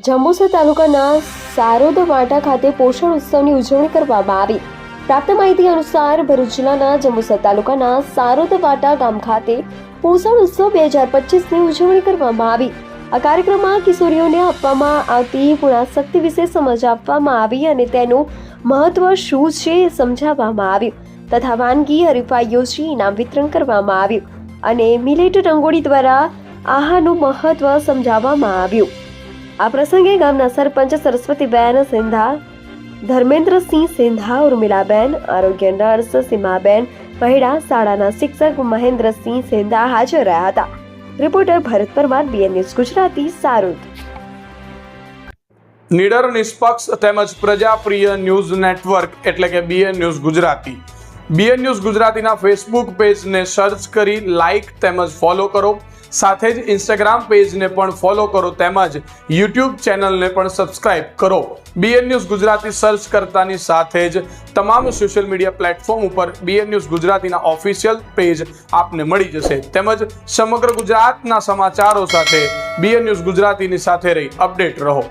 જંબુસર તાલુકાના સારોદ વાટા ખાતે પોષણ ઉત્સવની ઉજવણી કરવામાં આવી। પ્રાપ્ત માહિતી અનુસાર ભરૂચ જિલ્લાના જંબુસર તાલુકાના સારોદ વાટા ગામ ખાતે પોષણ ઉત્સવ 2025ની ઉજવણી કરવામાં આવી। આ કાર્યક્રમમાં કિશોરીઓને આપવામાં આવતી ગુણાશક્તિ વિશે સમજ આપવામાં આવી અને તેનું મહત્વ શું છે એ સમજાવવામાં આવ્યું તથા વાનગી હરીફાઈ યોજી ઇનામ વિતરણ કરવામાં આવ્યું અને મિલેટ રંગોળી દ્વારા આહારનું મહત્વ સમજાવવામાં આવ્યું। આ પ્રસંગે ગામના સરપંચ સરસ્વતીબેન સિંધા, ધર્મેન્દ્રસિંહ સિંધા, ઉર્મિલાબેન, આરોગ્ય નર્સ સીમાબેન, મહિલા શાળાના શિક્ષક મહેન્દ્રસિંહ સિંધા હાજર રહ્યા હતા। રિપોર્ટર ભરત પરમાર, BN ન્યૂઝ ગુજરાતી, સારોદ। નિડર, નિષ્પક્ષ તેમજ પ્રજાપ્રિય ન્યૂઝ નેટવર્ક એટલે કે BN news Gujarati. BN news ગુજરાતીના ફેસબુક પેજને સર્ચ કરી લાઇક તેમજ ફોલો કરો। સાથે જ ઇન્સ્ટાગ્રામ પેજને પણ ફોલો કરો તેમજ યુટ્યુબ ચેનલને પણ સબસ્ક્રાઇબ કરો। BN ન્યૂઝ ગુજરાતી સર્ચ કરતાની સાથે જ તમામ સોશિયલ મીડિયા પ્લેટફોર્મ ઉપર BN ન્યૂઝ ગુજરાતીના ઓફિશિયલ પેજ આપને મળી જશે તેમજ સમગ્ર ગુજરાતના સમાચારો સાથે BN ન્યૂઝ ગુજરાતીની સાથે રહી અપડેટ રહો।